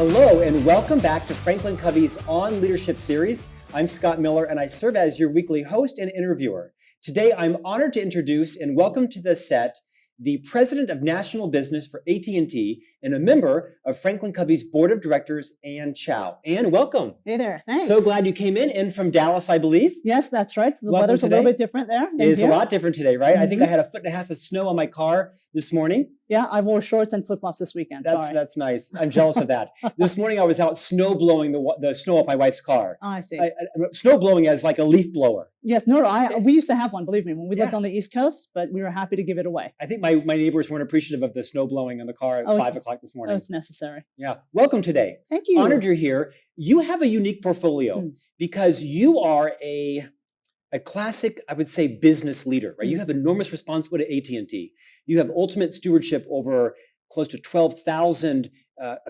Hello and welcome back to Franklin Covey's On Leadership series. I'm Scott Miller and I serve as your weekly host and interviewer. Today I'm honored to introduce and welcome to the set the President of National Business for AT&T and a member of Franklin Covey's Board of Directors, Anne Chow. Anne, welcome. Hey there, thanks. So glad you came in from Dallas, I believe. Yes, that's right. So the Welcome weather's today. a little bit different there than It's here. a lot different today, right? Mm-hmm. I think I had 1.5 feet of snow on my car this morning. Yeah, I wore shorts and flip-flops this weekend. That's nice. I'm jealous of that. This morning I was out snow blowing the snow off my wife's car. I see. Snow blowing as like a leaf blower. Yes, no, we used to have one, believe me, when we lived on the East Coast, but we were happy to give it away. I think my neighbors weren't appreciative of the snow blowing on the car at 5 o'clock this morning. Oh, it's necessary. Yeah. Welcome today. Thank you. Honored you're here. You have a unique portfolio because you are a classic, I would say, business leader, right? You have enormous responsibility at AT&T. You have ultimate stewardship over close to 12,000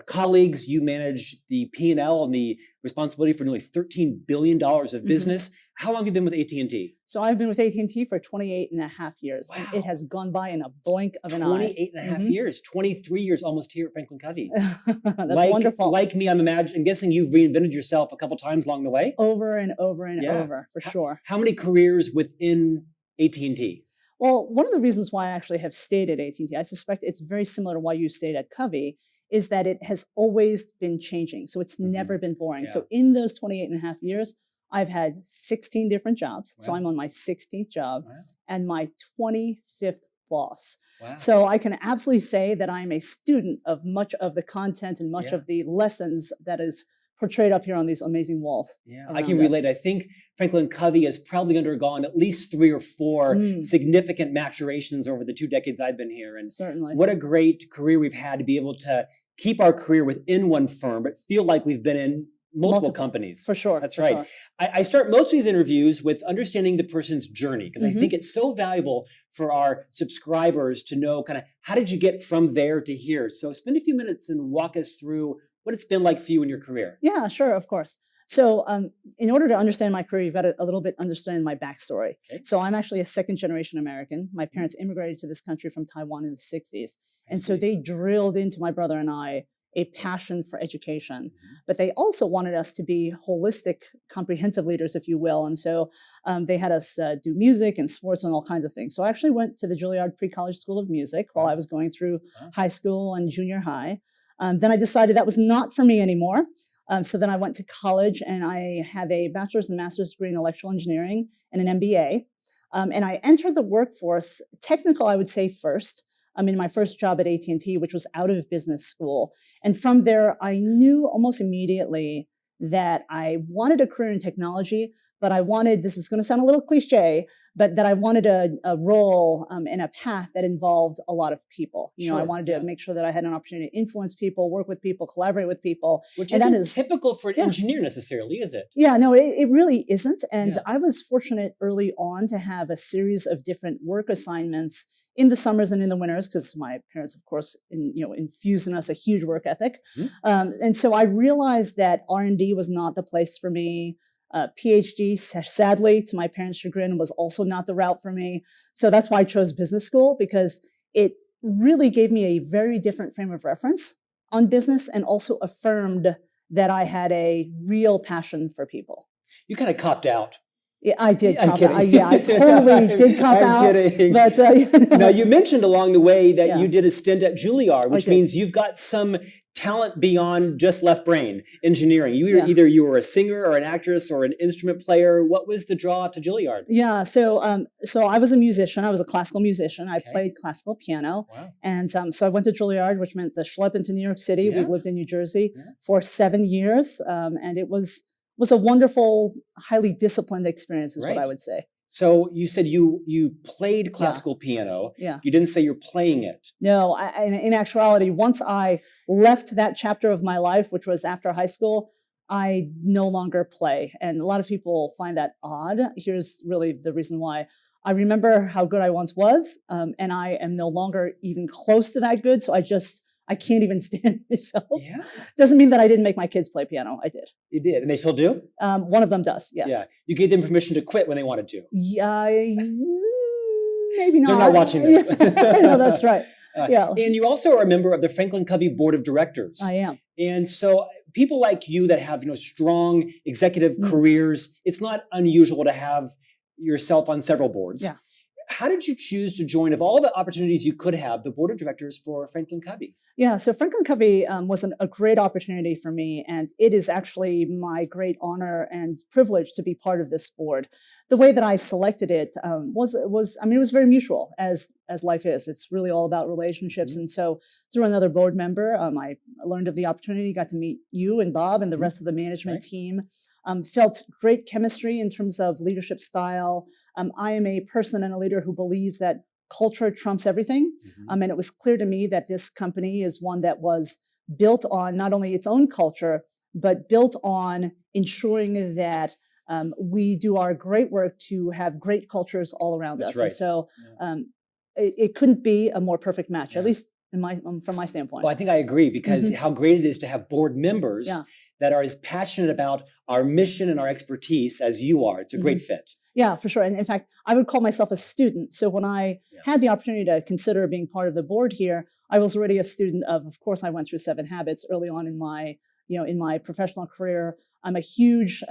colleagues. You manage the P&L and the responsibility for nearly $13 billion of business. How long have you been with AT&T? So I've been with AT&T for 28 and a half years. Wow. And it has gone by in a blink of an eye. 28 and a half years, 23 years almost here at Franklin Covey. That's wonderful. Like me, I'm guessing you've reinvented yourself a couple times along the way. Over and over and over, for sure. How many careers within AT&T? Well, one of the reasons why I actually have stayed at AT&T, I suspect it's very similar to why you stayed at Covey, is that it has always been changing. So it's never been boring. Yeah. So in those 28 and a half years, I've had 16 different jobs. Wow. So I'm on my 16th job and my 25th boss. Wow. So I can absolutely say that I'm a student of much of the content and much of the lessons that is portrayed up here on these amazing walls. Yeah, I can relate. I think Franklin Covey has probably undergone at least 3 or 4 significant maturations over the 2 decades I've been here. And certainly, what a great career we've had to be able to keep our career within one firm, but feel like we've been in multiple companies. For sure. That's right. Sure. I start most of these interviews with understanding the person's journey, because I think it's so valuable for our subscribers to know kind of how did you get from there to here. So spend a few minutes and walk us through what it's been like for you in your career. Yeah, sure, of course. So in order to understand my career, you've got to a little bit understand my backstory. Okay. So I'm actually a second-generation American. My parents immigrated to this country from Taiwan in the 60s. And so they drilled into my brother and I a passion for education. But they also wanted us to be holistic, comprehensive leaders, if you will. And so they had us do music and sports and all kinds of things. So I actually went to the Juilliard Pre-College School of Music while I was going through high school and junior high. Then I decided that was not for me anymore. So then I went to college and I have a bachelor's and master's degree in electrical engineering and an MBA. And I entered the workforce, technical, I would say first. In my first job at AT&T, which was out of business school. And from there, I knew almost immediately that I wanted a career in technology, but I wanted, this is going to sound a little cliche, but that I wanted a role and a path that involved a lot of people. You know, I wanted to make sure that I had an opportunity to influence people, work with people, collaborate with people. Which isn't typical for an engineer necessarily, is it? Yeah, no, it really isn't. And I was fortunate early on to have a series of different work assignments in the summers and in the winters, because my parents, of course, infused in us a huge work ethic. And so I realized that R&D was not the place for me. PhD, sadly, to my parents' chagrin, was also not the route for me. So that's why I chose business school, because it really gave me a very different frame of reference on business and also affirmed that I had a real passion for people. You kind of copped out. Yeah, I did cop out. I totally did cop out. I'm kidding. But, Now, you mentioned along the way that you did a stint at Juilliard, which means you've got some talent beyond just left brain engineering. Either you were a singer or an actress or an instrument player. What was the draw to Juilliard? Yeah, so I was a musician. I was a classical musician. I played classical piano. Wow. And so I went to Juilliard, which meant the schlep into New York City. We lived in New Jersey for 7 years. And it was a wonderful, highly disciplined experience is what I would say. So you said you played classical piano. Yeah. You didn't say you're playing it. No, in actuality, once I left that chapter of my life, which was after high school, I no longer play. And a lot of people find that odd. Here's really the reason why. I remember how good I once was, and I am no longer even close to that good. So I can't even stand myself. Yeah. Doesn't mean that I didn't make my kids play piano. I did. You did, and they still do? One of them does, yes. Yeah. You gave them permission to quit when they wanted to. Yeah, maybe not. They're not watching this. No, that's right. Yeah. And you also are a member of the Franklin Covey Board of Directors. I am. And so people like you that have strong executive Mm. careers, it's not unusual to have yourself on several boards. Yeah. How did you choose to join, of all the opportunities you could have, the board of directors for Franklin Covey? Yeah, so Franklin Covey was a great opportunity for me, and it is actually my great honor and privilege to be part of this board. The way that I selected it was I mean, it was very mutual, as life is. It's really all about relationships, Mhm. and so through another board member, I learned of the opportunity, got to meet you and Bob and the Mhm. rest of the management Right. team. Felt great chemistry in terms of leadership style. I am a person and a leader who believes that culture trumps everything. Mhm. And it was clear to me that this company is one that was built on not only its own culture, but built on ensuring that we do our great work to have great cultures all around That's us. And right. so Yeah. it couldn't be a more perfect match, at Yeah. least in my from my standpoint. Well, I think I agree, because Mhm. how great it is to have board members Yeah. that are as passionate about our mission and our expertise as you are. It's a great Mhm. fit. Yeah, for sure. And in fact, I would call myself a student. So when I Yeah. had the opportunity to consider being part of the board here, I was already a student of course, I went through Seven Habits early on in my, in my professional career. I'm a huge,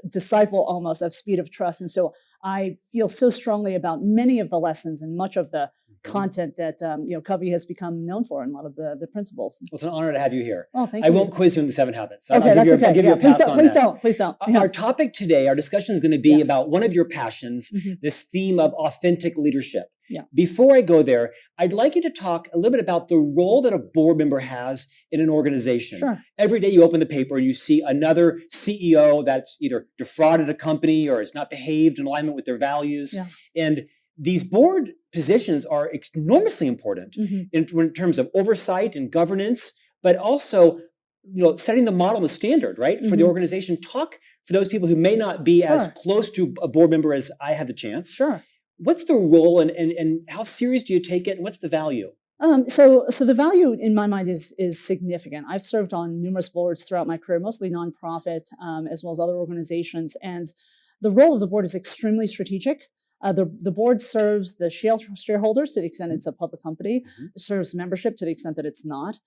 disciple almost of Speed of Trust. And so I feel so strongly about many of the lessons and much of the Mhm. content that, Covey has become known for, and a lot of the principles. Well, it's an honor to have you here. Oh, thank I you. won't quiz you on the 7 habits. Okay, that's okay. I'll give you Yeah, a please pass don't, on please that. don't, please don't. Yeah. Our topic today, our discussion is going to be Yeah. about one of your passions, Mhm. this theme of authentic leadership. Yeah. Before I go there, I'd like you to talk a little bit about the role that a board member has in an organization. Sure. Every day you open the paper and you see another CEO that's either defrauded a company or has not behaved in alignment with their values. Yeah. And these board positions are enormously important Mhm. in terms of oversight and governance, but also setting the model and the standard, right, for the Mhm. organization. Talk for those people who may not be as Sure. close to a board member as I had the chance. Sure. What's the role, and how serious do you take it, and what's the value? So the value in my mind is significant. I've served on numerous boards throughout my career, mostly nonprofit, as well as other organizations, and the role of the board is extremely strategic. The board serves the shareholders to the extent it's a public company, Mhm. serves membership to the extent that it's not,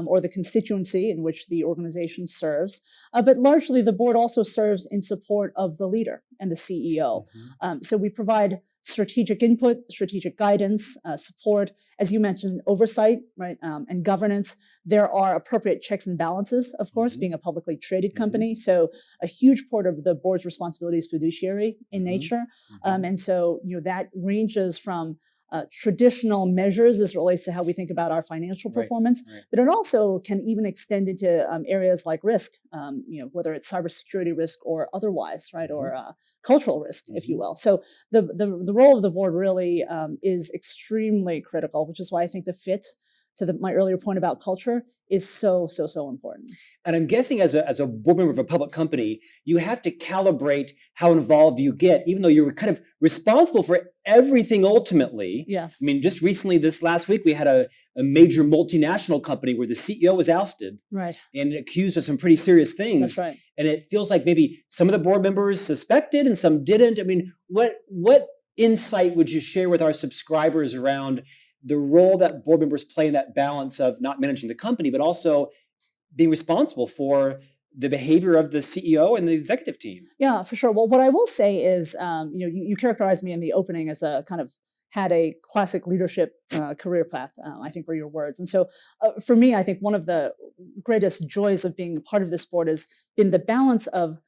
or the constituency in which the organization serves. But largely, the board also serves in support of the leader and the CEO. Mhm. So we provide strategic input, strategic guidance, support, as you mentioned, oversight, right, and governance. There are appropriate checks and balances, of course, Mhm. being a publicly traded Mhm. company. So a huge part of the board's responsibility is fiduciary in Mhm. nature. Mhm. And so, that ranges from traditional measures as it relates to how we think about our financial Right, performance, right. but it also can even extend into areas like risk, whether it's cybersecurity risk or otherwise, right, Mhm. or cultural risk, if you Mhm. will. So the role of the board really is extremely critical, which is why I think the fit to my earlier point about culture is so important. And I'm guessing as a board member of a public company, you have to calibrate how involved you get, even though you're kind of responsible for everything ultimately. Yes. I mean, just recently, this last week, we had a major multinational company where the CEO was ousted Right. and accused of some pretty serious things. That's right. And it feels like maybe some of the board members suspected and some didn't. I mean, what insight would you share with our subscribers around the role that board members play in that balance of not managing the company, but also being responsible for the behavior of the CEO and the executive team? Yeah, for sure. Well, what I will say is, you characterized me in the opening as a kind of had a classic leadership career path, I think were your words. And so for me, I think one of the greatest joys of being part of this board is in the balance of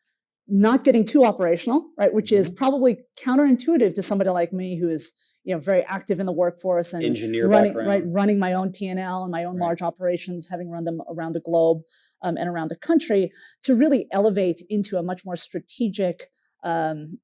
not getting too operational, right? Which is Mhm. probably counterintuitive to somebody like me who is, very active in the workforce and Engineer running background. my own P&L and my own Right. large operations, having run them around the globe and around the country, to really elevate into a much more strategic um,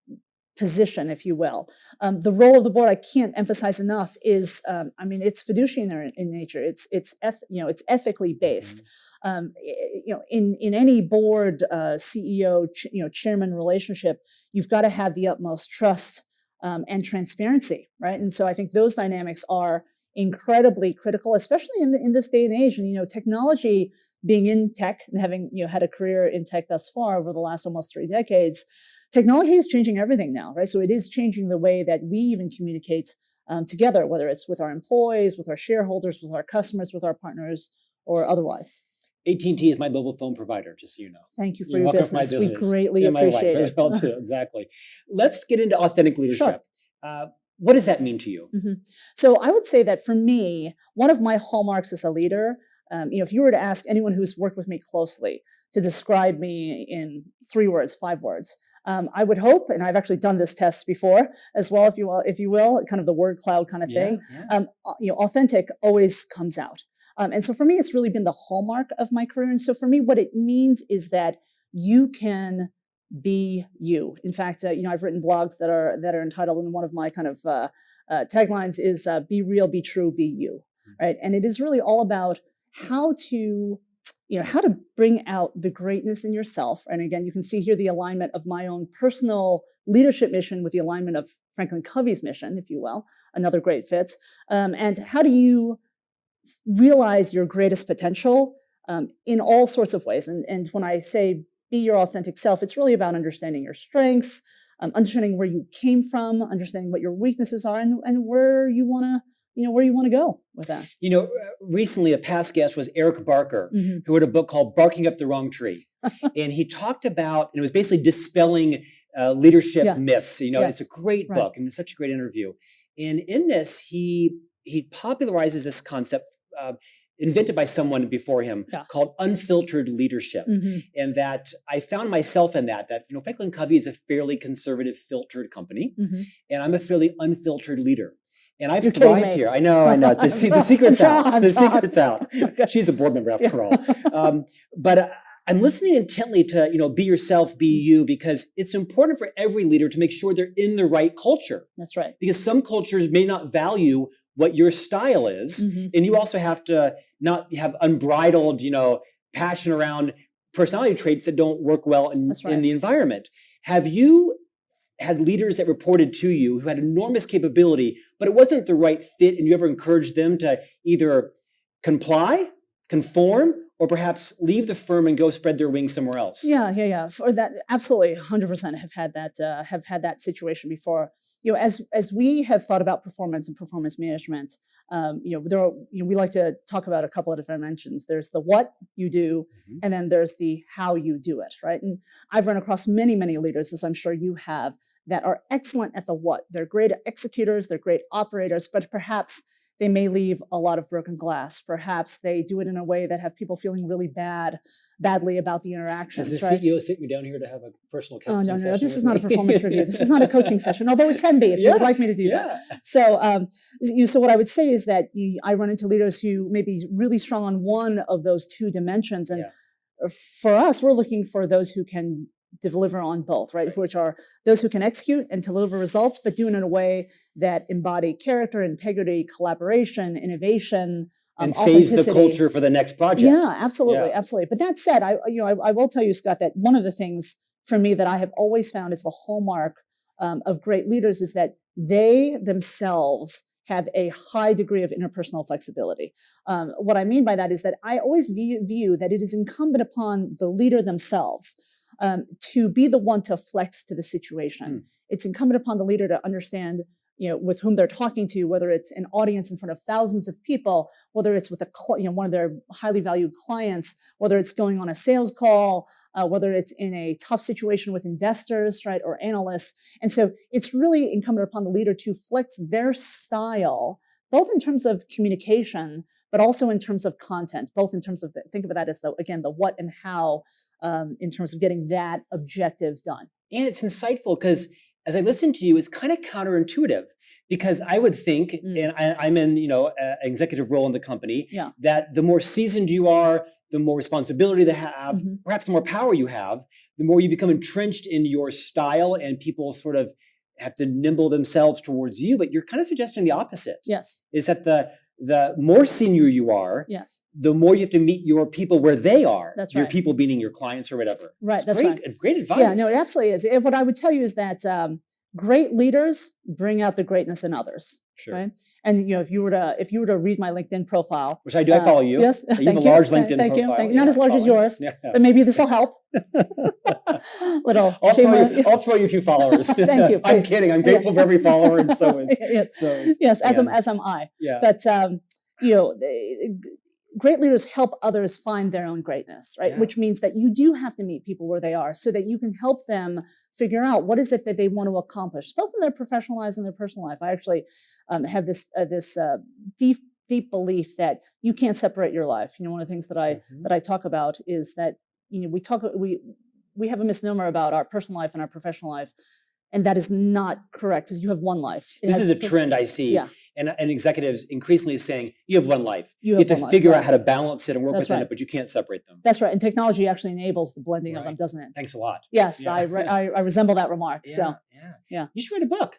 position, if you will. The role of the board, I can't emphasize enough, is it's fiduciary in nature. It's ethically based. In any board CEO chairman relationship, you've got to have the utmost trust and transparency, right? And so I think those dynamics are incredibly critical, especially in this day and age. And technology, being in tech and having had a career in tech thus far over the last almost 3 decades, technology is changing everything now, right? So it is changing the way that we even communicate together, whether it's with our employees, with our shareholders, with our customers, with our partners, or otherwise. AT&T is my mobile phone provider, just so you know. Thank you for You're your welcome for my business. We business. greatly And my life appreciate as it. well, too. Exactly. Let's get into authentic leadership. What does that mean to you? So I would say that for me, one of my hallmarks as a leader, if you were to ask anyone who's worked with me closely to describe me in 3 words, 5 words, I would hope, and I've actually done this test before as well, if you will, kind of the word cloud kind of thing. Authentic always comes out. And so for me, it's really been the hallmark of my career. And so for me, what it means is that you can be you. In fact, I've written blogs that are entitled, and one of my kind of taglines is "Be real, be true, be you." Right, and it is really all about how to bring out the greatness in yourself. And again, you can see here the alignment of my own personal leadership mission with the alignment of Franklin Covey's mission, if you will, another great fit. And how do you realize your greatest potential in all sorts of ways? And when I say be your authentic self, it's really about understanding your strengths, understanding where you came from, understanding what your weaknesses are, and where you want to go with that. Recently a past guest was Eric Barker, who wrote a book called Barking Up the Wrong Tree. And he talked about, and it was basically dispelling leadership myths. It's a great book, and it's such a great interview. And in this, he popularizes this concept invented by someone before him called unfiltered leadership. And that I found myself in that Franklin Covey is a fairly conservative, filtered company, and I'm a fairly unfiltered leader. And I've thrived here. I know. The secret's out. The secret's out. She's a board member after all. But I'm listening intently to, be yourself, be you, because it's important for every leader to make sure they're in the right culture. That's right. Because some cultures may not value what your style is. And you also have to not have unbridled, passion around personality traits that don't work well in the environment. Have you had leaders that reported to you who had enormous capability, but it wasn't the right fit, and you ever encouraged them to either comply, conform, or perhaps leave the firm and go spread their wings somewhere else? Yeah. For that, absolutely, 100% have had that situation before. As we have thought about performance and performance management, we like to talk about a couple of different dimensions. There's the what you do, and then there's the how you do it, right? And I've run across many, many leaders, as I'm sure you have, that are excellent at the what. They're great executors, they're great operators, but perhaps they may leave a lot of broken glass. Perhaps they do it in a way that have people feeling really badly about the interactions. Has the CEO sit you down here to have a personal coaching session? No, this is not a performance review. This is not a coaching session, although it can be if you would like me to do that. So, so what I would say is that I run into leaders who may be really strong on one of those 2 dimensions. And for us, we're looking for those who can deliver on both, right? Which are those who can execute and deliver results, but do it in a way that embody character, integrity, collaboration, innovation, and saves the culture for the next project. Yeah, absolutely. But that said, I will tell you, Scott, that one of the things for me that I have always found is the hallmark of great leaders is that they themselves have a high degree of interpersonal flexibility. What I mean by that is that I always view that it is incumbent upon the leader themselves to be the one to flex to the situation. It's incumbent upon the leader to understand, with whom they're talking to, whether it's an audience in front of thousands of people, whether it's with one of their highly valued clients, whether it's going on a sales call, whether it's in a tough situation with investors, right, or analysts. And so it's really incumbent upon the leader to flex their style, both in terms of communication, but also in terms of content, both in terms of, think of that as the what and how, in terms of getting that objective done. And it's insightful because as I listen to you, it's kind of counterintuitive, because I would think, and I'm in, an executive role in the company, that the more seasoned you are, the more responsibility they have, perhaps the more power you have, the more you become entrenched in your style, and people sort of have to nimble themselves towards you. But you're kind of suggesting the opposite. Yes. Is that the more senior you are, the more you have to meet your people where they are. That's your right. people meaning your clients or whatever. Right. It's That's great, right. Great advice. Yeah, no, it absolutely is. What I would tell you is that great leaders bring out the greatness in others. Sure. Right. And if you were to read my LinkedIn profile, which I do, I follow you. Yes, you have a large LinkedIn thank profile. You. Not as large as yours, but maybe this will help. I'll throw you a few followers. Thank you. I'm kidding. I'm grateful for every follower, and so is. Yes, as am I. Yeah. But great leaders help others find their own greatness, right? Yeah. Which means that you do have to meet people where they are so that you can help them figure out what is it that they want to accomplish, both in their professional lives and their personal life. I actually have this deep belief that you can't separate your life. One of the things that I talk about is that we have a misnomer about our personal life and our professional life, and that is not correct, because you have one life. This is a trend I see. Yeah. And executives increasingly saying, you have one life. You have have to one figure life, out how to balance it and work That's within right. it, but you can't separate them. That's right. And technology actually enables the blending of them, doesn't it? Thanks a lot. Yes, Yeah. I resemble that remark. Yeah. You should write a book.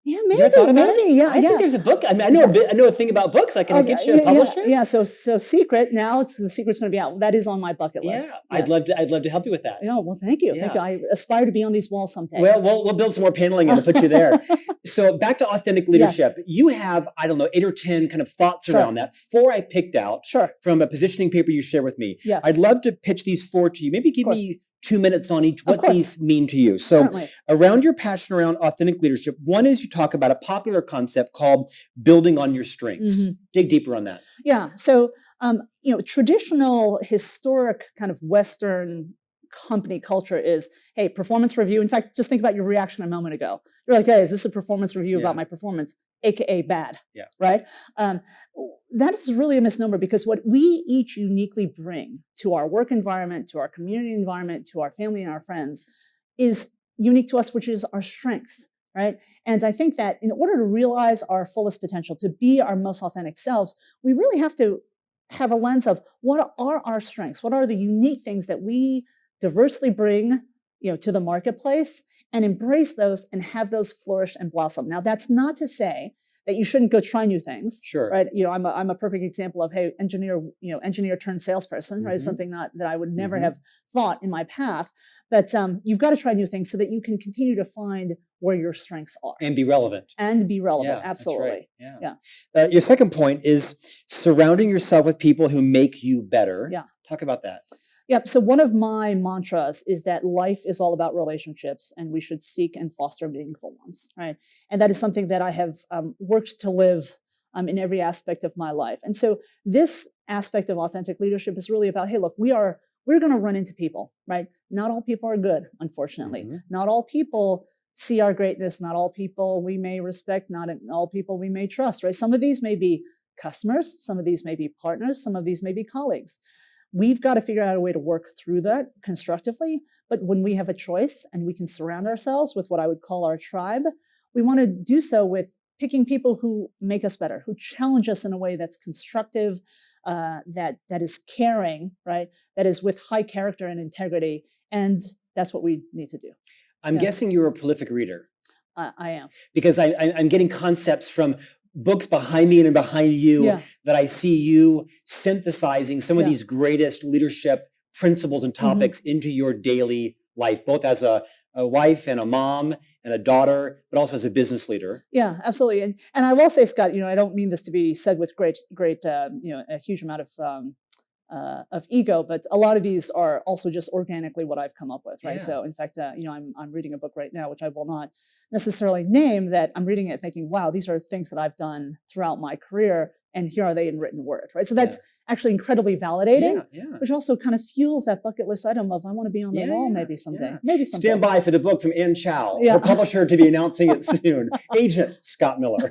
Yeah, You ever thought maybe, about it? yeah. I think there's a book. I mean, I know a thing about books. I can get you a publisher. Yeah. So secret now. The secret's going to be out. That is on my bucket list. Yeah, Yes. I'd love to help you with that. Oh, well, thank you. Yeah. Thank you. I aspire to be on these walls someday. Well, we'll build some more paneling and put you there. So back to authentic leadership. Yes. You have, I don't know, 8 or 10 kind of thoughts Sure. around that. 4 I picked out Sure. from a positioning paper you share with me. Yes. I'd love to pitch these 4 to you. Maybe give me 2 minutes on each, what these mean to you. So Certainly. around your passion around authentic leadership, one is you talk about a popular concept called building on your strengths. Dig deeper on that. Yeah. So, traditional, historic kind of Western company culture is, hey, performance review. In fact, just think about your reaction a moment ago. You're like, hey, is this a performance review about my performance, aka bad? Yeah. Right. That is really a misnomer, because what we each uniquely bring to our work environment, to our community environment, to our family and our friends is unique to us, which is our strengths. Right. And I think that in order to realize our fullest potential, to be our most authentic selves, we really have to have a lens of what are our strengths? What are the unique things that we diversely bring, to the marketplace, and embrace those and have those flourish and blossom. Now, that's not to say that you shouldn't go try new things. Sure. Right. I'm a perfect example of, hey, engineer turned salesperson, right? Something that I would never have thought in my path. But you've got to try new things so that you can continue to find where your strengths are. And be relevant. Absolutely. That's right. Yeah. Your second point is surrounding yourself with people who make you better. Yeah. Talk about that. Yep. So one of my mantras is that life is all about relationships, and we should seek and foster meaningful ones, right? And that is something that I have worked to live in every aspect of my life. And so this aspect of authentic leadership is really about, hey, look, we're going to run into people, right? Not all people are good, unfortunately. Not all people see our greatness. Not all people we may respect. Not all people we may trust, right? Some of these may be customers. Some of these may be partners. Some of these may be colleagues. We've got to figure out a way to work through that constructively. But when we have a choice and we can surround ourselves with what I would call our tribe, we want to do so with picking people who make us better, who challenge us in a way that's constructive, that is caring, right? That is with high character and integrity. And that's what we need to do. I'm guessing you're a prolific reader. I am. Because I'm getting concepts from books behind me and behind you that I see you synthesizing some of these greatest leadership principles and topics into your daily life, both as a wife and a mom and a daughter, but also as a business leader. Yeah, absolutely. And I will say, Scott, I don't mean this to be said with great, a huge amount of ego, but a lot of these are also just organically what I've come up with, right? Yeah. So in fact, I'm reading a book right now, which I will not necessarily name, that I'm reading it thinking, wow, these are things that I've done throughout my career, and here are they in written word, right? So that's actually incredibly validating, which also kind of fuels that bucket list item of, I want to be on the wall maybe someday. Maybe someday. Stand by for the book from Anne Chow, her publisher, to be announcing it soon. Agent Scott Miller.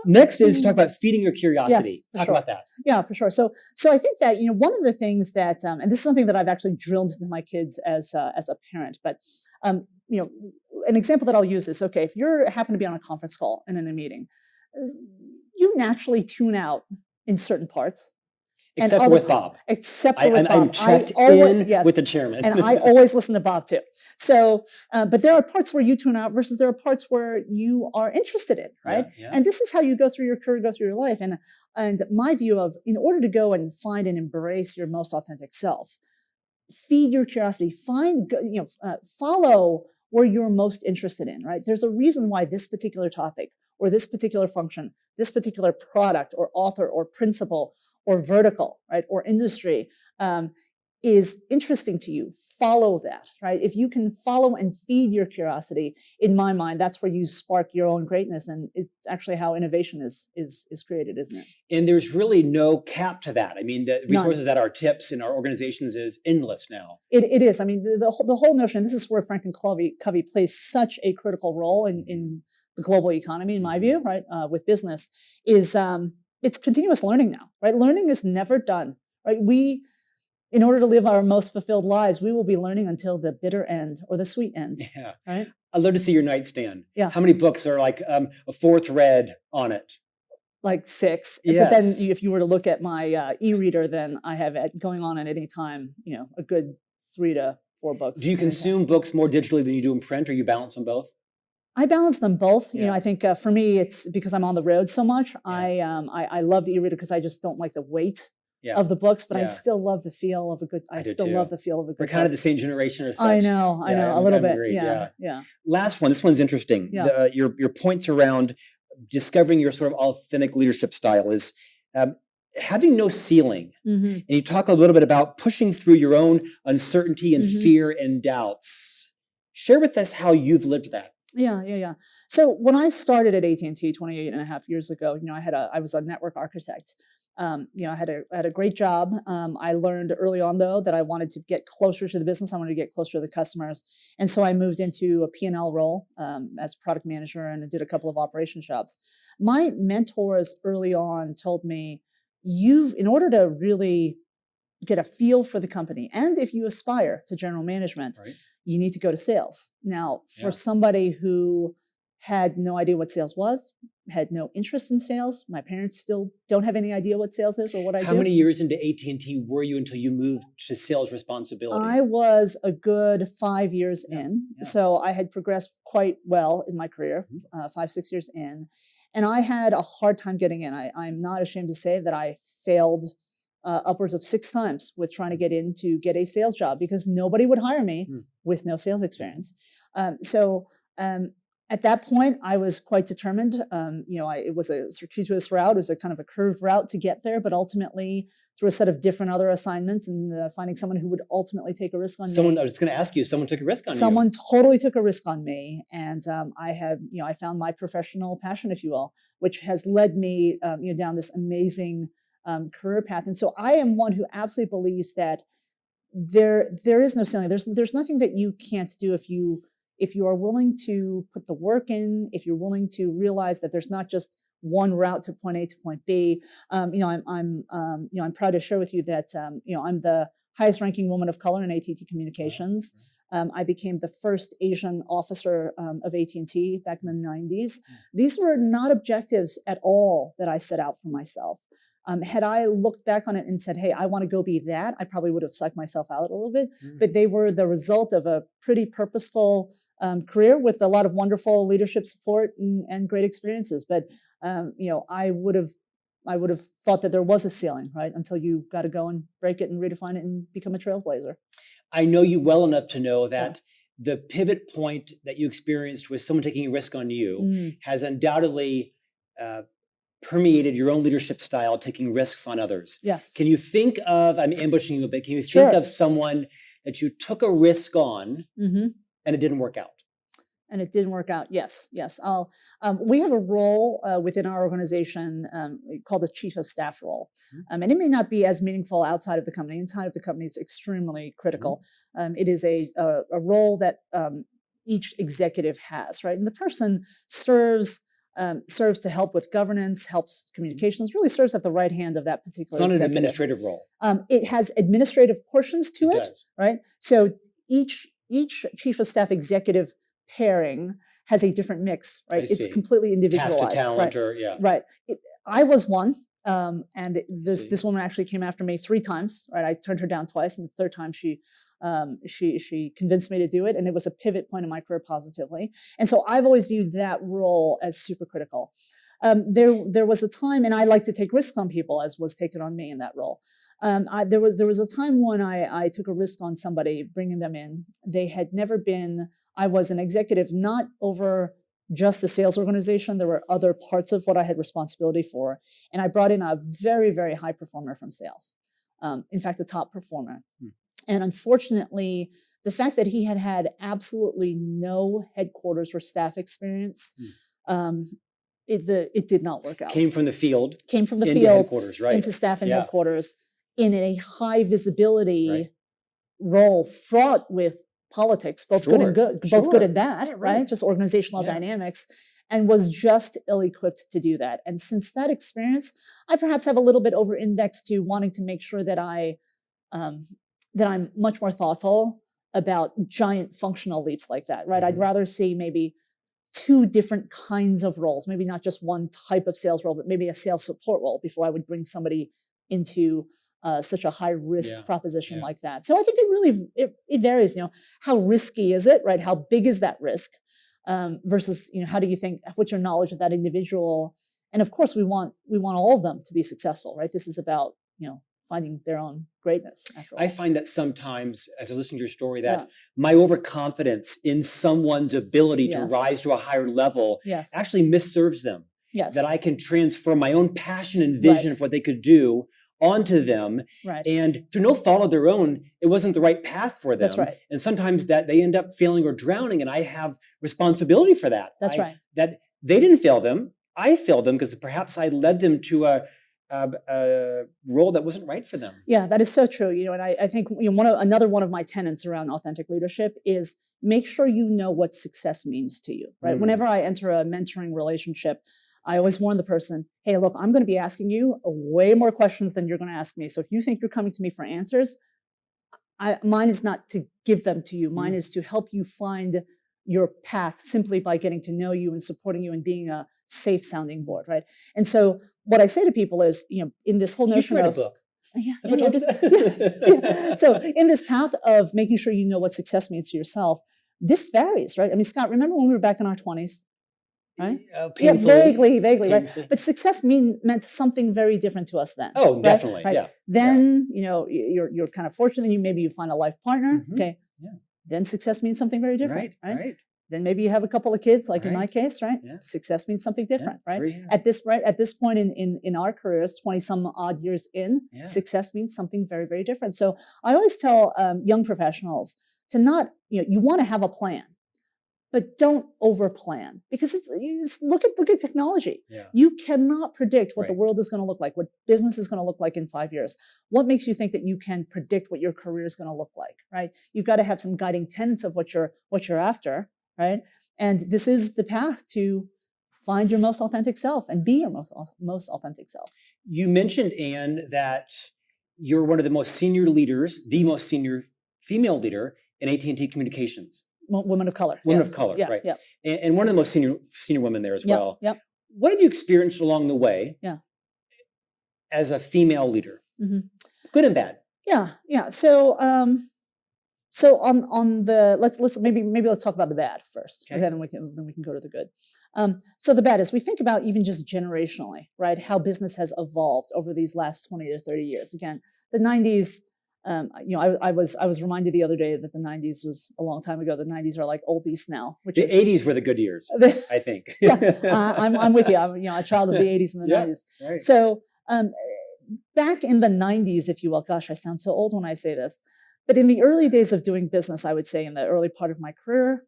Next is to talk about feeding your curiosity. Talk about that. Yeah, for sure. So I think that, one of the things that, and this is something that I've actually drilled into my kids as a parent, but, an example that I'll use is, okay, if you happen to be on a conference call and in a meeting, you naturally tune out in certain parts. Except for with Bob. Except for with Bob. I'm checked in with the chairman. And I always listen to Bob too. So, but there are parts where you tune out versus there are parts where you are interested in, right? And this is how you go through your career, go through your life. And my view of, in order to go and find and embrace your most authentic self, feed your curiosity, follow where you're most interested in, right? There's a reason why this particular topic or this particular function, this particular product or author or principle or vertical, right, or industry is interesting to you, follow that, right? If you can follow and feed your curiosity, in my mind, that's where you spark your own greatness, and it's actually how innovation is created, isn't it? And there's really no cap to that. I mean, the resources None. at our tips in our organizations is endless now. It is. I mean, the whole notion, this is where Franklin Covey plays such a critical role in the global economy, in my view, right, with business, is it's continuous learning now, right? Learning is never done, right? In order to live our most fulfilled lives, we will be learning until the bitter end or the sweet end. Yeah. Right? I'd love to see your nightstand. Yeah. How many books are like a fourth read on it? Like 6. Yes. But then if you were to look at my e-reader, then I have going on at any time, a good 3 to 4 books. Do you consume books more digitally than you do in print, or you balance them both? I balance them both. Yeah. I think for me, it's because I'm on the road so much. Yeah. I love the e-reader because I just don't like the weight of the books, but I still love the feel of a good. I still love the feel of a good. We're kind of the same generation or such. I know, a little bit. Agreed, Yeah. Last one. This one's interesting. Yeah. Your points around discovering your sort of authentic leadership style is having no ceiling. Mm-hmm. And you talk a little bit about pushing through your own uncertainty and fear and doubts. Share with us how you've lived that. Yeah. So when I started at AT&T 28 and a half years ago, I was a network architect. I had a great job. I learned early on, though, that I wanted to get closer to the business. I wanted to get closer to the customers. And so I moved into a P&L role as product manager, and I did a couple of operation jobs. My mentors early on told me, in order to really get a feel for the company, and if you aspire to general management, right, you need to go to sales. Now, for somebody who had no idea what sales was, had no interest in sales, my parents still don't have any idea what sales is or what I do. How many years into AT&T were you until you moved to sales responsibility? I was a good 5 years in. Yeah. So I had progressed quite well in my career, 5-6 years in. And I had a hard time getting in. I'm not ashamed to say that I failed upwards of 6 times with trying to get a sales job because nobody would hire me with no sales experience. At that point, I was quite determined. It was a circuitous route. It was a kind of a curved route to get there, but ultimately through a set of different other assignments and finding someone who would ultimately take a risk on me. I was going to ask you, someone took a risk on you. Someone totally took a risk on me. And I found my professional passion, if you will, which has led me down this amazing career path. And so I am one who absolutely believes that there is no ceiling. There's nothing that you can't do if you are willing to put the work in, if you're willing to realize that there's not just one route to point A to point B. I'm proud to share with you that I'm the highest ranking woman of color in AT&T communications. I became the first Asian officer of AT&T back in the 90s. These were not objectives at all that I set out for myself. Had I looked back on it and said, hey, I want to go be that, I probably would have psyched myself out a little bit. But they were the result of a pretty purposeful career with a lot of wonderful leadership support and great experiences. But I would have thought that there was a ceiling, right? Until you got to go and break it and redefine it and become a trailblazer. I know you well enough to know that the pivot point that you experienced with someone taking a risk on you has undoubtedly permeated your own leadership style, taking risks on others. Yes. Can you think of, I'm ambushing you a bit, can you think of someone that you took a risk on and it didn't work out? And it didn't work out. Yes. We have a role within our organization called the chief of staff role. And it may not be as meaningful outside of the company. Inside of the company is extremely critical. It is a role that each executive has, right? And the person serves to help with governance, helps communications, really serves at the right hand of that particular executive. It's not an administrative role. It has administrative portions to it, does. Right? So each chief of staff executive pairing has a different mix, right? It's completely individualized. Cast of talent Right. I was one, and this woman actually came after me 3 times, right? I turned her down twice, and the third time she convinced me to do it, and it was a pivot point in my career positively. And so I've always viewed that role as super critical. There was a time, and I like to take risks on people, as was taken on me in that role. There was a time when I took a risk on somebody, bringing them in. They had never been. I was an executive, not over just the sales organization. There were other parts of what I had responsibility for, and I brought in a very, very high performer from sales. In fact, a top performer. And unfortunately, the fact that he had absolutely no headquarters or staff experience, it did not work out. Came from the field. Came from the into field headquarters, right? into staff and Yeah. headquarters in a high visibility Right. role fraught with politics, both good and Sure, good, both good sure. and bad, Yeah, right? right. Just organizational Yeah. dynamics, and was just ill-equipped to do that. And since that experience, I perhaps have a little bit over-indexed to wanting to make sure that that I'm much more thoughtful about giant functional leaps like that, right? I'd Mhm. rather see maybe two different kinds of roles, maybe not just one type of sales role, but maybe a sales support role before I would bring somebody into such a high risk Yeah, proposition yeah. like that. So I think it varies. How risky is it, right? How big is that risk versus how do you think? What's your knowledge of that individual? And of course, we want all of them to be successful, right? This is about finding their own greatness. After all, I find that sometimes, as I listen to your story, that Yeah. my overconfidence in someone's ability to Yes. rise to a higher level Yes, actually misserves them. yes, That I can transfer my own passion and vision of what they could do onto them, right. and through no fault of their own, it wasn't the right path for them. That's right. And sometimes that they end up failing or drowning, and I have responsibility for that. That's right. That they didn't fail them, I failed them because perhaps I led them to a role that wasn't right for them. Yeah, that is so true. And I think another one of my tenets around authentic leadership is make sure you know what success means to you, right? Mm. Whenever I enter a mentoring relationship, I always warn the person, hey, look, I'm going to be asking you way more questions than you're going to ask me. So if you think you're coming to me for answers, mine is not to give them to you. Mine is to help you find your path simply by getting to know you and supporting you and being a safe sounding board, right? And so what I say to people is, in this whole You should notion write of a book. Yeah. So in this path of making sure you know what success means to yourself, this varies, right? I mean, Scott, remember when we were back in our 20s, right? Yeah, vaguely, right? But success meant something very different to us then. Oh, right? definitely, Right? yeah. Then, you're kind of fortunate. Maybe you find a life partner, Mhm. okay? Yeah. Then success means something very different, right? Right. Then maybe you have a couple of kids, like in Right. my case, right? Yeah. Success means something different, right? Yeah. At this point in our careers, 20 some odd years in, Yeah. success means something very, very different. So I always tell young professionals to not, you want to have a plan, but don't over plan, because look at technology. Yeah. You cannot predict what the Right. world is going to look like, what business is going to look like in 5 years. What makes you think that you can predict what your career is going to look like, right? You've got to have some guiding tenets of what you're after, right? And this is the path to find your most authentic self and be your most authentic self. You mentioned, Anne, that you're one of the most senior leaders, the most senior female leader in AT&T Communications. Women of color. Women yes. of color, Yeah, right? Yeah. And one of the most senior women there as Yep, well. Yep. What have you experienced along the way? Yeah. As a female leader, Mm-hmm. good and bad? Yeah. So on the let's talk about the bad first. Okay. Then we can go to the good. So the bad is, we think about even just generationally, right? How business has evolved over these last 20 to 30 years. Again, the 90s. I was reminded the other day that the 90s was a long time ago. The 90s are like oldies now. Which The is 80s were the good years, I think. I'm with you. I'm a child of the 80s and the 90s. Right. So back in the 90s, if you will, gosh, I sound so old when I say this, but in the early days of doing business, I would say in the early part of my career,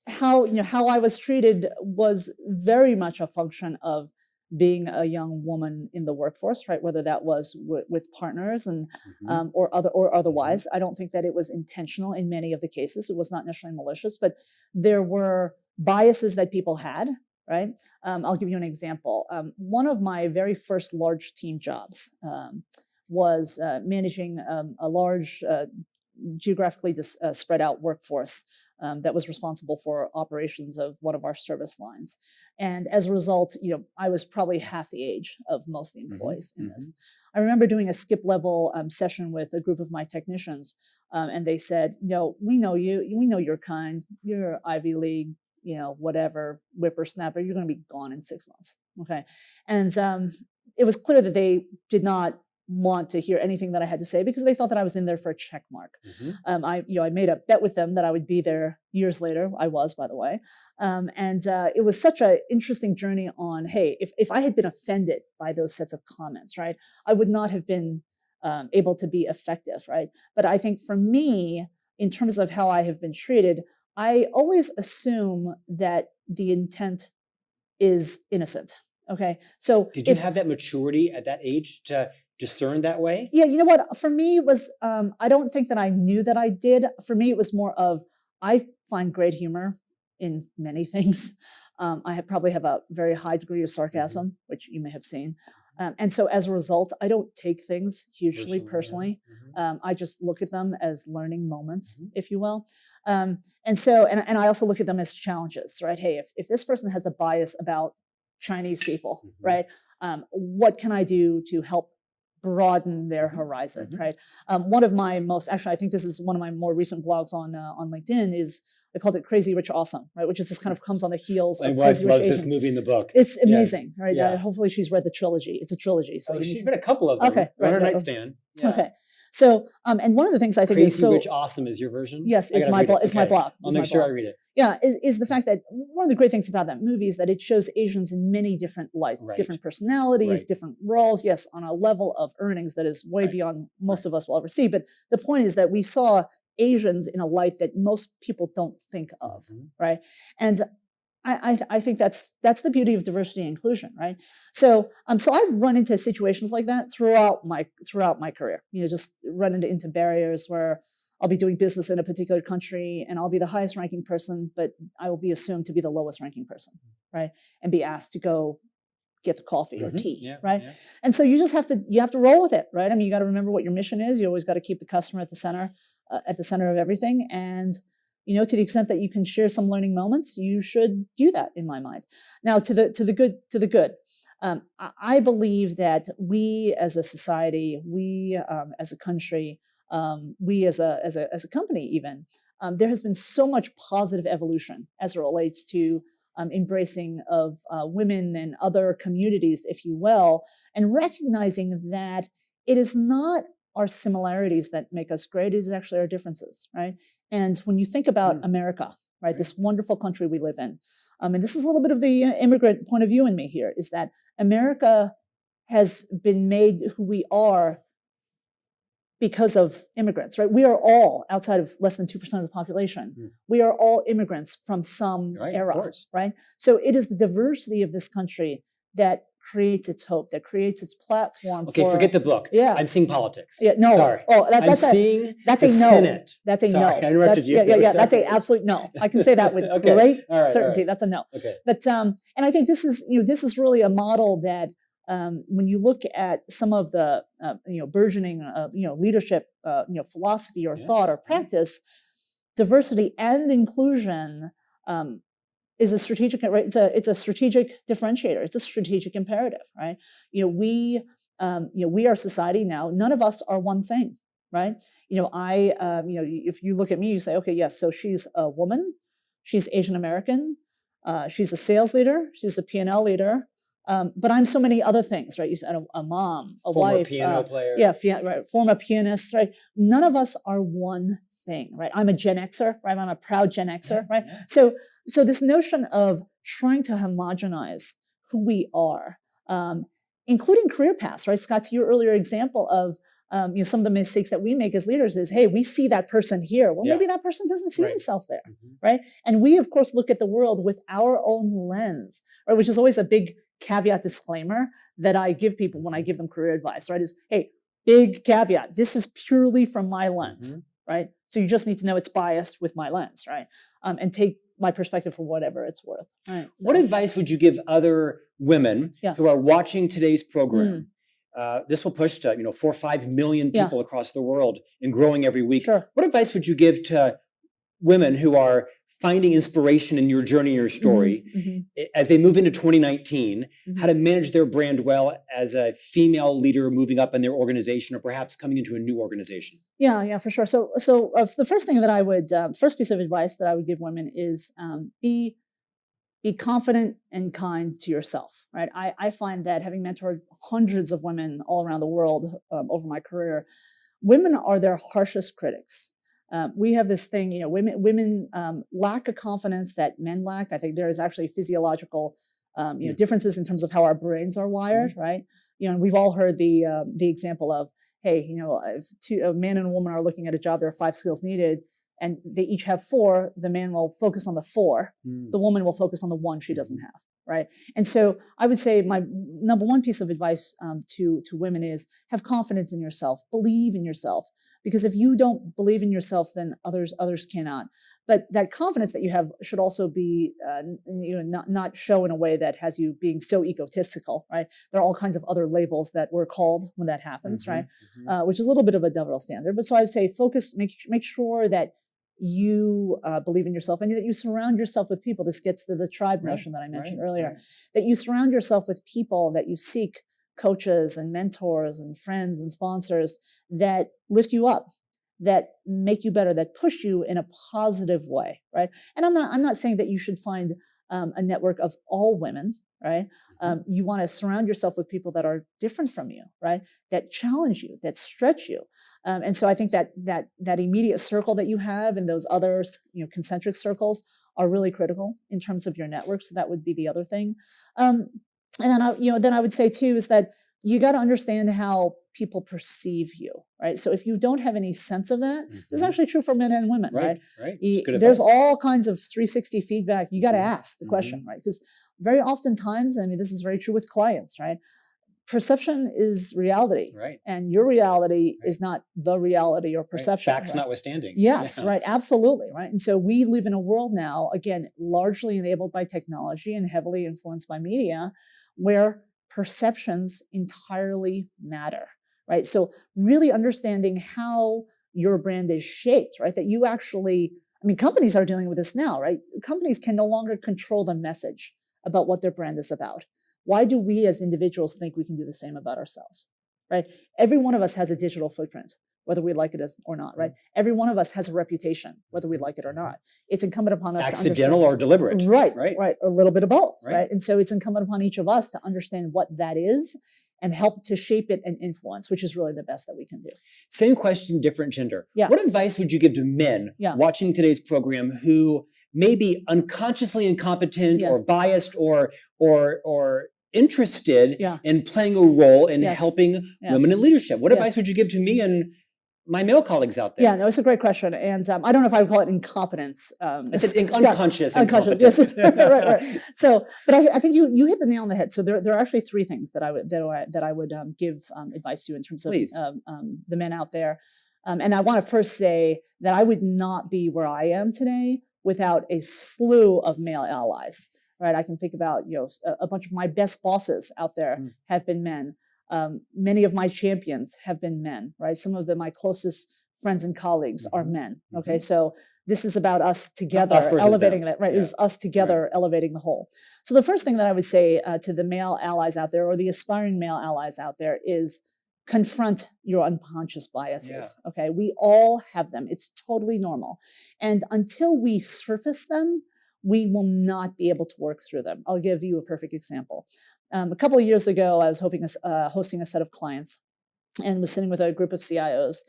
how I was treated was very much a function of being a young woman in the workforce, right? Whether that was with partners and Mhm. or otherwise. I don't think that it was intentional in many of the cases. It was not necessarily malicious, but there were biases that people had, right? I'll give you an example. One of my very first large team jobs was managing a large geographically spread out workforce that was responsible for operations of one of our service lines. And as a result, I was probably half the age of most of the employees in this. I remember doing a skip level session with a group of my technicians, and they said, we know you, we know your kind, you're Ivy League, whatever, whippersnapper, you're going to be gone in 6 months. Okay. And it was clear that they did not want to hear anything that I had to say, because they thought that I was in there for a check mark. I made a bet with them that I would be there years later. I was, by the way. And it was such an interesting journey on, hey, if I had been offended by those sets of comments, right, I would not have been able to be effective, right? But I think for me, in terms of how I have been treated, I always assume that the intent is innocent. Okay, so did you have that maturity at that age to discern that way? Yeah, you know what? For me, it was I don't think that I knew that I did. For me, it was more of I find great humor in many things. Probably have a very high degree of sarcasm, which you may have seen. And so as a result, I don't take things hugely personally. I just look at them as learning moments, if you will. And I also look at them as challenges, right? Hey, if this person has a bias about Chinese people, right? What can I do to help broaden their horizon, right? One of my I think this is one of my more recent blogs on LinkedIn is I called it Crazy Rich Awesome, right? Which is this kind of comes on the heels of Crazy Rich Asians. This movie in the book. It's amazing, right? Yeah. Hopefully she's read the trilogy. It's a trilogy. So she's read a couple of them. Okay, on her nightstand. Yeah. Okay. So, and one of the things I think Crazy is so Rich Awesome is your version? Yes, it's my blog. It's my blog. I'll make sure I read it. Yeah, is the fact that one of the great things about that movie is that it shows Asians in many different lights, different personalities, different roles. Yes, on a level of earnings that is way beyond most of us will ever see. But the point is that we saw Asians in a light that most people don't think of, right? And I think that's the beauty of diversity and inclusion, right? So I've run into situations like that throughout my career. Just run into barriers where I'll be doing business in a particular country and I'll be the highest ranking person, but I will be assumed to be the lowest ranking person, right? And be asked to go get the coffee or tea, right? Yeah. And so you have to roll with it, right? I mean, you got to remember what your mission is. You always got to keep the customer at the center of everything. And to the extent that you can share some learning moments, you should do that, in my mind. Now, to the good. I believe that we as a society, we as a country, we as a company, even there has been so much positive evolution as it relates to embracing of women and other communities, if you will, and recognizing that it is not our similarities that make us great, it is actually our differences, right? And when you think about America, right, this wonderful country we live in, and this is a little bit of the immigrant point of view in me here, is that America has been made who we are because of immigrants, right? We are all, outside of less than 2% of the population, we are all immigrants from some era, right? So it is the diversity of this country that creates its hope, that creates its platform. Okay, forget the book. Yeah, I'm seeing politics. Yeah, no. Sorry. Oh, that's a no. Senate. That's a Sorry, no. I interrupted you. Yeah. That's a absolute no. I can say that with great certainty. That's a no. Okay. But and I think this is really a model that when you look at some of the burgeoning leadership philosophy or thought or practice, diversity and inclusion is a strategic, right? It's a strategic differentiator. It's a strategic imperative, right? We are society now. None of us are one thing, right? If you look at me, you say, okay, yes, so she's a woman, she's Asian American, she's a sales leader, she's a P&L leader, but I'm so many other things, right? You said a mom, a former wife, piano player, right? Former pianist, right? None of us are one thing, right? I'm a Gen Xer, right? I'm a proud Gen Xer, right? Yeah. So this notion of trying to homogenize who we are, including career paths, right? Scott, to your earlier example of some of the mistakes that we make as leaders is, hey, we see that person here. Well, maybe that person doesn't see himself there, right? And we, of course, look at the world with our own lens, right? Which is always a big caveat disclaimer that I give people when I give them career advice, right? Is, hey, big caveat, this is purely from my lens, right? So you just need to know it's biased with my lens, right? And take my perspective for whatever it's worth. Right, so. What advice would you give other women who are watching today's program? This will push to 4 or 5 million people across the world and growing every week. Sure. What advice would you give to women who are finding inspiration in your journey, your story, as they move into 2019, how to manage their brand well as a female leader moving up in their organization or perhaps coming into a new organization? Yeah, for sure. So the first thing that I would, first piece of advice that I would give women is be confident and kind to yourself, right? I find that having mentored hundreds of women all around the world over my career, women are their harshest critics. We have this thing, women lack a confidence that men lack. I think there is actually physiological, differences in terms of how our brains are wired, right? And we've all heard the example of, hey, if a man and a woman are looking at a job, there are 5 skills needed, and they each have 4, the man will focus on the 4, the woman will focus on the 1 she doesn't have, right? And so I would say my number 1 piece of advice to women is have confidence in yourself, believe in yourself, because if you don't believe in yourself, then others cannot. But that confidence that you have should also be, not show in a way that has you being so egotistical, right? There are all kinds of other labels that we're called when that happens, right? Which is a little bit of a double standard. But so I would say focus, make sure that you believe in yourself and that you surround yourself with people. This gets to the tribe notion that I mentioned earlier, that you surround yourself with people, that you seek coaches and mentors and friends and sponsors that lift you up, that make you better, that push you in a positive way, right? And I'm not saying that you should find a network of all women, right? You want to surround yourself with people that are different from you, right? That challenge you, that stretch you. And so I think that immediate circle that you have and those other concentric circles are really critical in terms of your network. So that would be the other thing. And then I would say too is that you got to understand how people perceive you, right? So if you don't have any sense of that, this is actually true for men and women, right? There's all kinds of 360 feedback. You got to ask the question, right? Because very oftentimes, I mean, this is very true with clients, right? Perception is reality, right? And your reality is not the reality or perception. Facts notwithstanding. Yes, right, absolutely, right. And so we live in a world now, again, largely enabled by technology and heavily influenced by media, where perceptions entirely matter, right? So really understanding how your brand is shaped, right? That you actually, I mean, companies are dealing with this now, right? Companies can no longer control the message about what their brand is about. Why do we as individuals think we can do the same about ourselves, right? Every one of us has a digital footprint, whether we like it or not, right? Every one of us has a reputation, whether we like it or not. It's incumbent upon us accidental or deliberate. Right, or a little bit of both, right? And so it's incumbent upon each of us to understand what that is and help to shape it and influence, which is really the best that we can do. Same question, different gender. Yeah. What advice would you give to men watching today's program who may be unconsciously incompetent or biased or interested in playing a role in helping women in leadership? What advice would you give to me and my male colleagues out there? Yeah, no, it's a great question. And I don't know if I would call it incompetence. I said unconscious. Yes. right. So, but I think you hit the nail on the head. So there are actually 3 things that I would give advice to in terms of the men out there. And I want to first say that I would not be where I am today without a slew of male allies. Right, I can think about a bunch of my best bosses out there have been men. Many of my champions have been men. Right, some of my closest friends and colleagues are men. Okay, so this is about us together elevating it. Right, it's us together elevating the whole. So the first thing that I would say to the male allies out there or the aspiring male allies out there is confront your unconscious biases. Okay, we all have them. It's totally normal, and until we surface them, we will not be able to work through them. I'll give you a perfect example. A couple of years ago, I was hosting a set of clients and was sitting with a group of CIOs.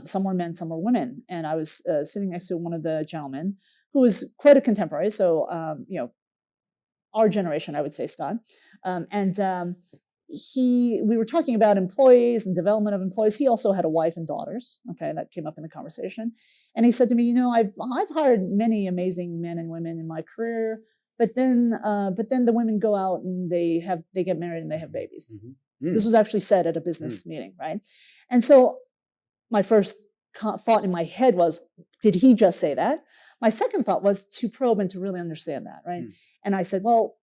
Some were men, some were women. And I was sitting next to one of the gentlemen who was quite a contemporary. So, our generation, I would say, Scott. We were talking about employees and development of employees. He also had a wife and daughters. Okay, that came up in the conversation. And he said to me, I've hired many amazing men and women in my career, but then the women go out and they get married and they have babies. This was actually said at a business meeting, right? And so my first thought in my head was, did he just say that? My second thought was to probe and to really understand that, right? And I said, well,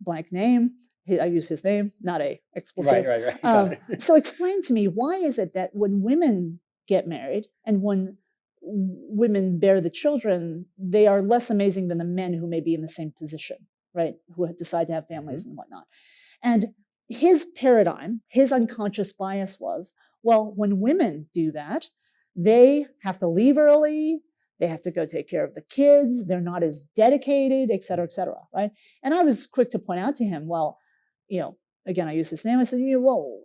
blank name. I use his name, not a expletive. Right. So explain to me, why is it that when women get married and when women bear the children, they are less amazing than the men who may be in the same position, right? Who decide to have families and whatnot. And his paradigm, his unconscious bias was, well, when women do that, they have to leave early, they have to go take care of the kids, they're not as dedicated, et cetera, right? And I was quick to point out to him, well, again, I use his name. I said, well,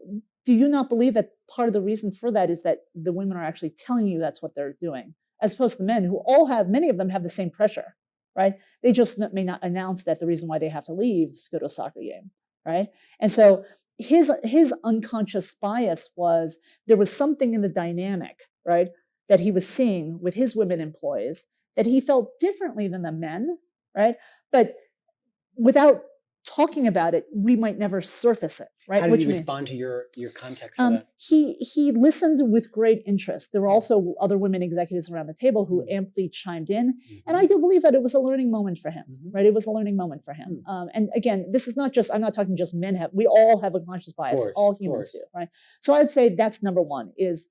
do you not believe that part of the reason for that is that the women are actually telling you that's what they're doing, as opposed to the men who many of them have the same pressure, right? They just may not announce that the reason why they have to leave is to go to a soccer game, right? And so his unconscious bias was there was something in the dynamic, right, that he was seeing with his women employees that he felt differently than the men, right? But without talking about it, we might never surface it, right? How did he respond to your context for that? He listened with great interest. There were also other women executives around the table who amply chimed in, and I do believe that it was a learning moment for him, right? It was a learning moment for him. And again, this is not just, I'm not talking just men have, we all have a conscious bias, all humans do, right? So I would say that's number one, is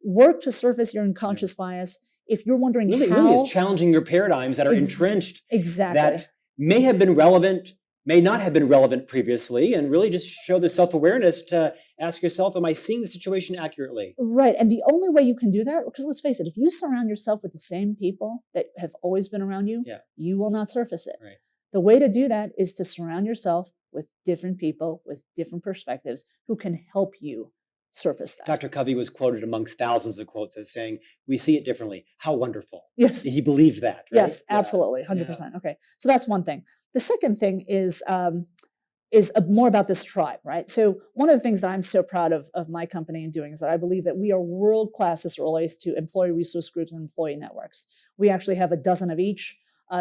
work to surface your unconscious bias. If you're wondering really is challenging your paradigms that are entrenched, that may have been relevant, may not have been relevant previously, and really just show the self-awareness to ask yourself, am I seeing the situation accurately? Right. And the only way you can do that, because let's face it, if you surround yourself with the same people that have always been around you, you will not surface it. Right. The way to do that is to surround yourself with different people, with different perspectives who can help you surface that. Dr. Covey was quoted amongst thousands of quotes as saying, we see it differently. How wonderful. Yes. He believed that. Right? Yes, absolutely. 100%. Okay. So that's one thing. The second thing is more about this tribe, right? So one of the things that I'm so proud of my company in doing is that I believe that we are world-class as it relates to employee resource groups and employee networks. We actually have a dozen of each.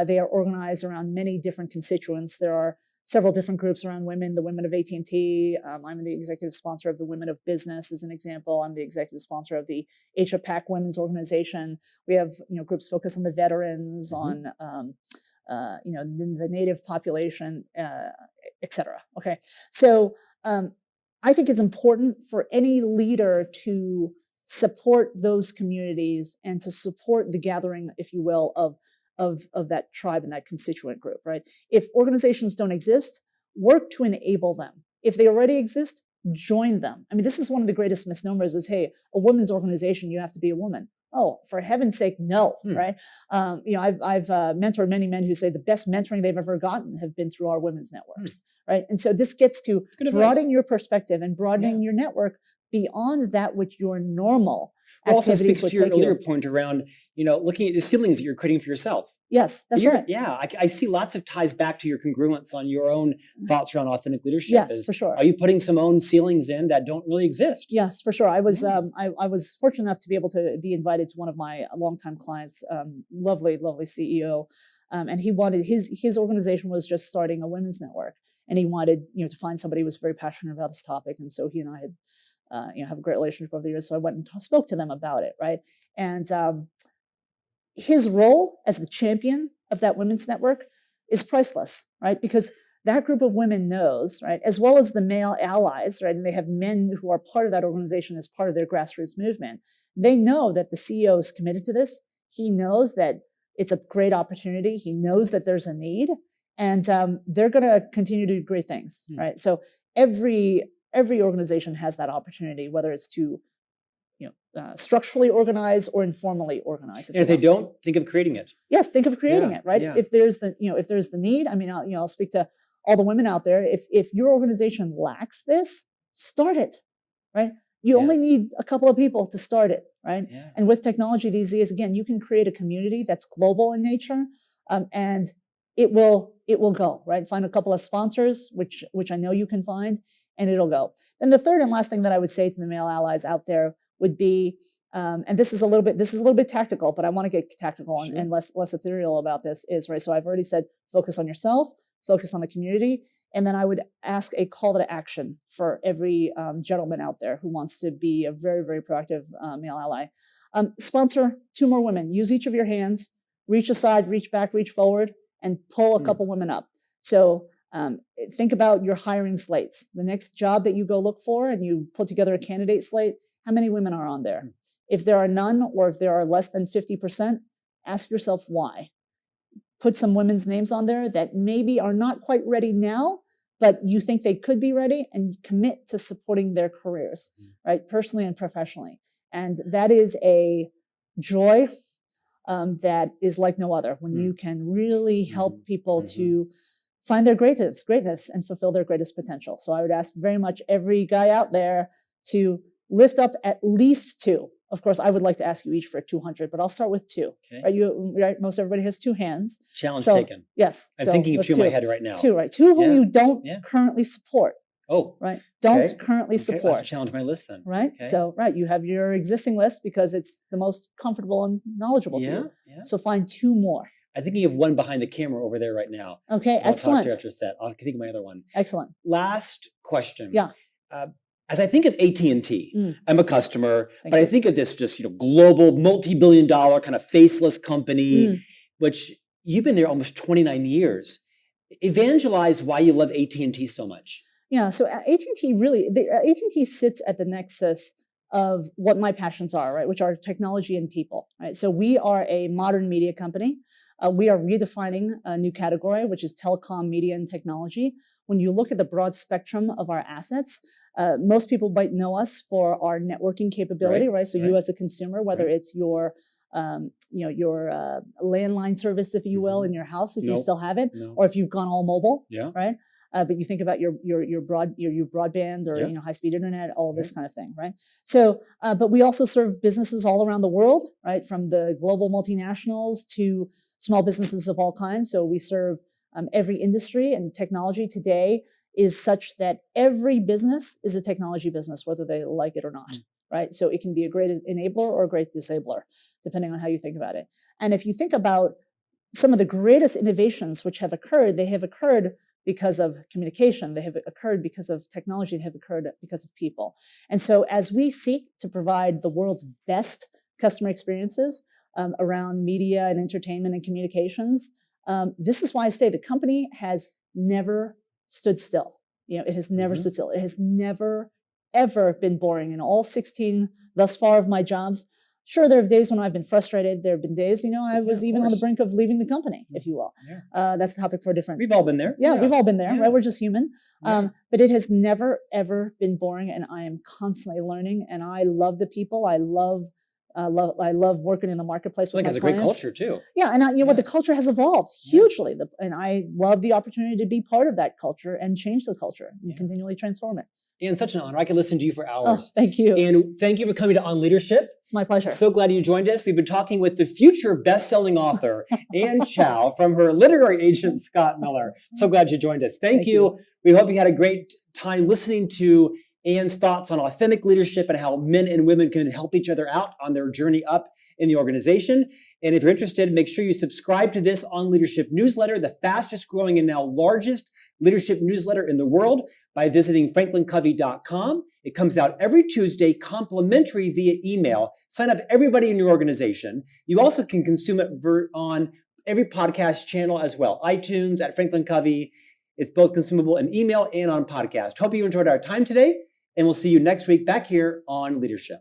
They are organized around many different constituents. There are several different groups around women, the women of AT&T. I'm the executive sponsor of the Women of Business, as an example. I'm the executive sponsor of the Asia-Pac Women's Organization. We have groups focused on the veterans, on the native population, et cetera. Okay, so I think it's important for any leader to support those communities and to support the gathering, if you will, of that tribe and that constituent group, right? If organizations don't exist, work to enable them. If they already exist, join them. I mean, this is one of the greatest misnomers is, hey, a women's organization, you have to be a woman. Oh, for heaven's sake, no, right? I've mentored many men who say the best mentoring they've ever gotten have been through our women's networks, right? And so this gets to broadening your perspective and broadening your network beyond that which your normal it also activities speaks to your earlier point around, looking at the ceilings that you're creating for yourself. Yes, that's right. Yeah, I see lots of ties back to your congruence on your own thoughts around authentic leadership. Yes, for sure. Are you putting some own ceilings in that don't really exist? Yes, for sure. I was I was fortunate enough to be able to be invited to one of my longtime clients, lovely CEO, and he wanted his organization was just starting a women's network, and he wanted to find somebody who was very passionate about this topic, and so he and I had have a great relationship over the years. So I went and spoke to them about it, right? And his role as the champion of that women's network is priceless, right? Because that group of women knows, right, as well as the male allies, right, and they have men who are part of that organization as part of their grassroots movement. They know that the CEO is committed to this. He knows that it's a great opportunity. He knows that there's a need, and they're going to continue to do great things, right? So every organization has that opportunity, whether it's to structurally organize or informally organize. And if they don't, think of creating it. Yes, think of creating it, right? Yeah. If there's the need, I mean, I'll speak to all the women out there. If your organization lacks this, start it, right? You only need a couple of people to start it, right? Yeah. And with technology these days, again, you can create a community that's global in nature, and it will go, right? Find a couple of sponsors, which I know you can find, and it'll go. Then the third and last thing that I would say to the male allies out there would be, and this is a little bit tactical, but I want to get tactical and less ethereal about this, is right. So I've already said, focus on yourself, focus on the community, and then I would ask a call to action for every gentleman out there who wants to be a very, very proactive male ally. Sponsor 2 more women. Use each of your hands, reach aside, reach back, reach forward, and pull a couple women up. So think about your hiring slates. The next job that you go look for and you put together a candidate slate, how many women are on there? If there are none, or if there are less than 50%, ask yourself why. Put some women's names on there that maybe are not quite ready now, but you think they could be ready, and commit to supporting their careers, right? Personally and professionally. And that is a joy that is like no other, when you can really help people to find their greatness and fulfill their greatest potential. So I would ask very much every guy out there to lift up at least 2. Of course, I would like to ask you each for 200, but I'll start with 2. Okay. Right? Most everybody has 2 hands. Challenge taken. Yes. I'm thinking of 2 in my head right now. 2, right? 2 whom you don't currently support. Oh, right? Don't okay. currently Okay, I'll have support, to challenge my list then. right? Okay. So, right, you have your existing list because it's the most comfortable and knowledgeable to you. Yeah. So find 2 more. I think you have one behind the camera over there right now. Okay, I'll talk excellent. to you after set. I'll think of my other one. Excellent. Last question. Yeah. As I think of AT&T, I'm a customer, Thank but I you. think of this just global, multi-billion-dollar kind of faceless company, which you've been there almost 29 years. Evangelize why you love AT&T so much. Yeah, so AT&T really, AT&T sits at the nexus of what my passions are, right, which are technology and people, right? So we are a modern media company. We are redefining a new category, which is telecom, media, and technology. When you look at the broad spectrum of our assets, most people might know us for our networking capability, right? So you as a consumer, whether it's your landline service, if you will, in your house, if you still have it, or if you've gone all mobile, right? But you think about your broadband or high speed internet, all of this kind of thing, right? So, but we also serve businesses all around the world, right? From the global multinationals to small businesses of all kinds. So we serve every industry, and technology today is such that every business is a technology business, whether they like it or not, right? So it can be a great enabler or a great disabler, depending on how you think about it. And if you think about some of the greatest innovations which have occurred, they have occurred because of communication, they have occurred because of technology, they have occurred because of people. And so as we seek to provide the world's best customer experiences around media and entertainment and communications, this is why I say the company has never stood still. It has never stood still. It has never, ever been boring in all 16 thus far of my jobs. Sure, there have days when I've been frustrated. There have been days, I was even on the brink of leaving the company, if you will. That's a topic for a different. We've all been there. Yeah, we've all been there, right? We're just human. But it has never, ever been boring, and I am constantly learning. And I love the people. I love working in the marketplace with my it's clients. a great culture too. Yeah, and what the culture has evolved hugely, and I love the opportunity to be part of that culture and change the culture and continually transform it. And such an honor. I could listen to you for hours. Oh, thank you. And thank you for coming to On Leadership. It's my pleasure. So glad you joined us. We've been talking with the future best-selling author, Anne Chow, from her literary agent, Scott Miller. So glad you joined us. Thank you. We hope you had a great time listening to Anne's thoughts on authentic leadership and how men and women can help each other out on their journey up in the organization. And if you're interested, make sure you subscribe to this On Leadership newsletter, the fastest growing and now largest leadership newsletter in the world, by visiting franklincovey.com. It comes out every Tuesday, complimentary via email. Sign up everybody in your organization. You also can consume it on every podcast channel as well. iTunes, at Franklin Covey. It's both consumable in email and on podcast. Hope you enjoyed our time today, and we'll see you next week back here on Leadership.